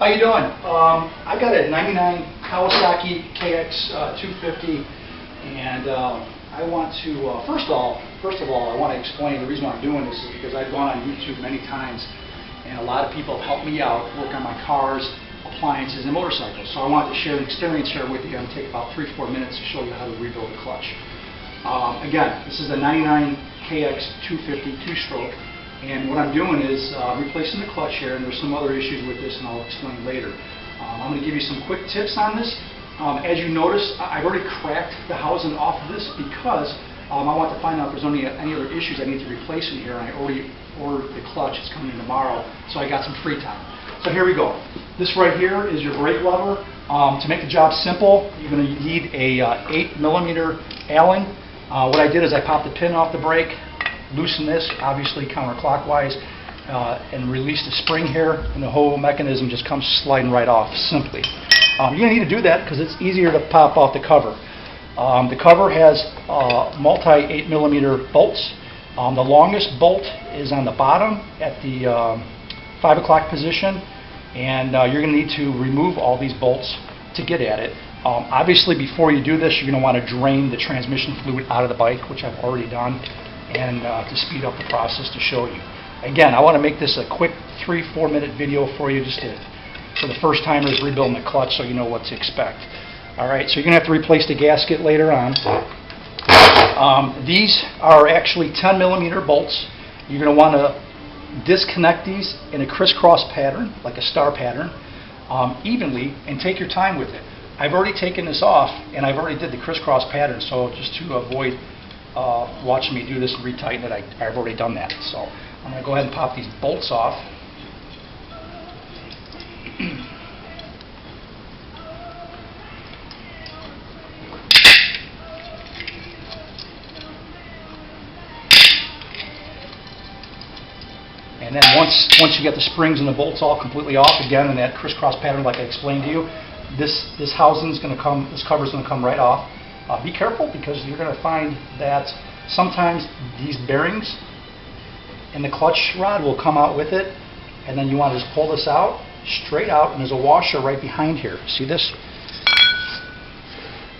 How you doing? I got a '99 Kawasaki kx250, and I want to first of all, I want to explain the reason why I'm doing this is because I've gone on YouTube many times, and a lot of people have helped me out work on my cars, appliances, and motorcycles. So I wanted to share an experience here with you. I'm going to take about 3-4 minutes to show you how to rebuild a clutch. Again, this is a '99 kx250 two-stroke. And what I'm doing is replacing the clutch here, and there's some other issues with this, and I'll explain later. I'm going to give you some quick tips on this. As you notice, I've already cracked the housing off of this because I want to find out if there's any other issues I need to replace in here. And I already ordered the clutch. It's coming in tomorrow, so I got some free time. So here we go. This right here is your brake lever. To make the job simple, you're going to need a 8mm Allen. What I did is I popped the pin off the brake, loosen this, obviously counterclockwise, and release the spring here, and the whole mechanism just comes sliding right off, simply. You're going to need to do that because it's easier to pop off the cover. The cover has multi 8mm bolts. The longest bolt is on the bottom at the 5 o'clock position, and you're going to need to remove all these bolts to get at it. Obviously, before you do this, you're going to want to drain the transmission fluid out of the bike, which I've already done, and to speed up the process to show you. Again, I want to make this a quick 3-4 minute video for you, just for the first timers rebuilding the clutch, so you know what to expect. Alright, so you're going to have to replace the gasket later on. These are actually 10mm bolts. You're going to want to disconnect these in a crisscross pattern, like a star pattern, evenly, and take your time with it. I've already taken this off, and I've already did the crisscross pattern, so just to avoid watching me do this and retighten it, I've already done that. So I'm going to go ahead and pop these bolts off. And then once you get the springs and the bolts all completely off, again in that crisscross pattern like I explained to you, this housing is going to come, this cover is going to come right off. Be careful, because you're going to find that sometimes these bearings and the clutch rod will come out with it, and then you want to just pull this out, straight out, and there's a washer right behind here. See this?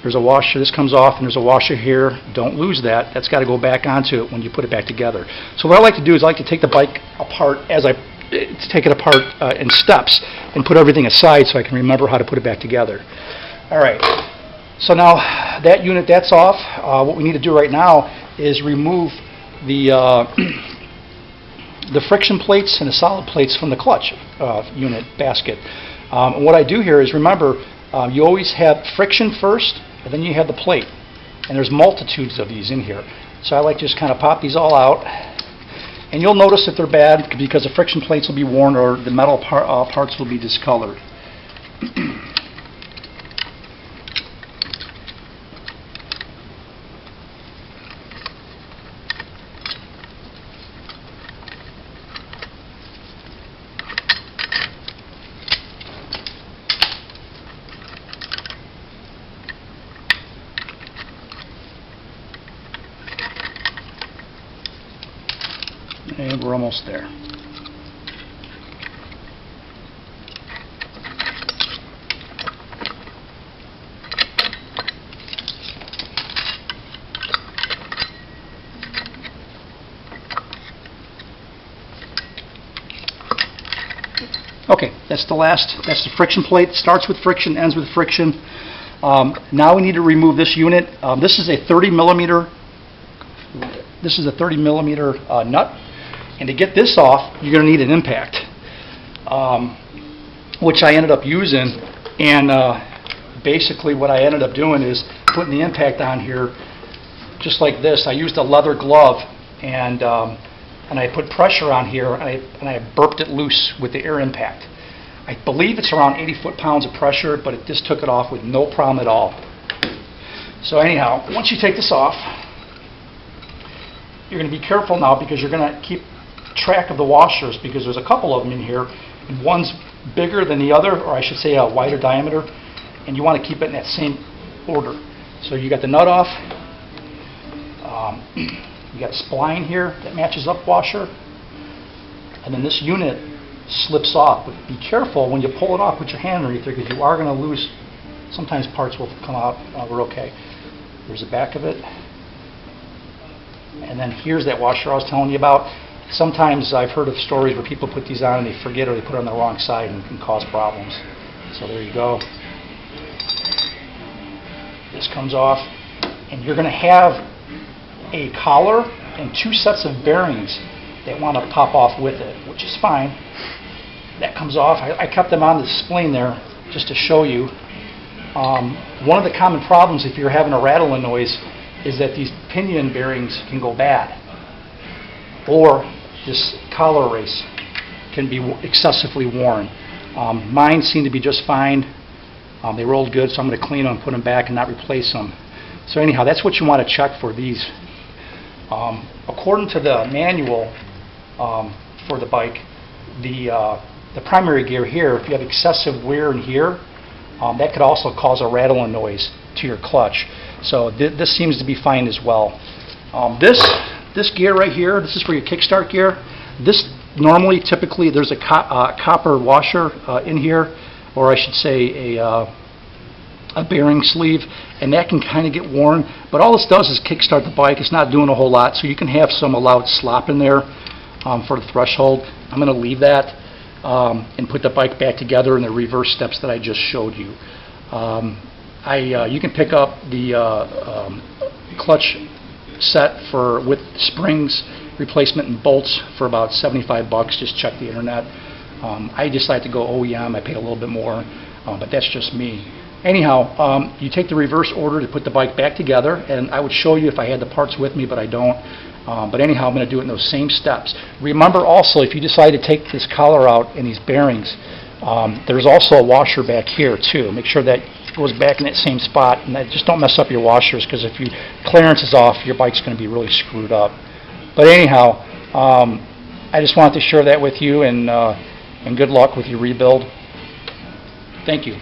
There's a washer, this comes off, and there's a washer here. Don't lose that. That's got to go back onto it when you put it back together. So what I like to do is I like to take the bike apart take it apart in steps and put everything aside so I can remember how to put it back together. All right. So now that unit, that's off. What we need to do right now is remove the friction plates and the solid plates from the clutch unit basket. And what I do here is, remember, you always have friction first, and then you have the plate. And there's multitudes of these in here. So I like to just kind of pop these all out. And you'll notice if they're bad because the friction plates will be worn or the metal parts will be discolored. And we're almost there. Okay, that's the friction plate. Starts with friction, ends with friction. Now we need to remove this unit. This is a 30mm nut. And to get this off, you're going to need an impact, which I ended up using. And basically what I ended up doing is putting the impact on here just like this. I used a leather glove, and I put pressure on here, and I burped it loose with the air impact. I believe it's around 80 foot-pounds of pressure, but it just took it off with no problem at all. So anyhow, once you take this off, you're going to be careful now, because you're going to keep track of the washers, because there's a couple of them in here, and one's bigger than the other, or I should say a wider diameter, and you want to keep it in that same order. So you got the nut off, you got a spline here that matches up washer, and then this unit slips off. But be careful when you pull it off, put your hand underneath there, because you are going to lose. Sometimes parts will come out. We're okay. There's the back of it. And then here's that washer I was telling you about. Sometimes I've heard of stories where people put these on and they forget, or they put it on the wrong side and it can cause problems. So there you go. This comes off, and you're going to have a collar and 2 sets of bearings that want to pop off with it, which is fine. That comes off. I kept them on the spline there just to show you. One of the common problems if you're having a rattling noise is that these pinion bearings can go bad, or this collar race can be excessively worn. Mine seem to be just fine. They rolled good, so I'm going to clean them, put them back, and not replace them. So anyhow, that's what you want to check for these. According to the manual for the bike, the primary gear here, if you have excessive wear in here, that could also cause a rattling noise to your clutch. So this seems to be fine as well. This gear right here, this is for your kickstart gear. This normally, typically, there's a copper washer in here, or I should say a bearing sleeve, and that can kind of get worn. But all this does is kickstart the bike. It's not doing a whole lot, so you can have some allowed slop in there for the threshold. I'm going to leave that and put the bike back together in the reverse steps that I just showed you. You can pick up the clutch set with springs, replacement, and bolts for about $75. Just check the internet. I decided to go OEM. I paid a little bit more, but that's just me. Anyhow, you take the reverse order to put the bike back together, and I would show you if I had the parts with me, but I don't. But anyhow, I'm going to do it in those same steps. Remember also, if you decide to take this collar out and these bearings, there's also a washer back here too. Make sure that goes back in that same spot, and just don't mess up your washers, because if your clearance is off, your bike's going to be really screwed up. But anyhow, I just wanted to share that with you, and good luck with your rebuild. Thank you.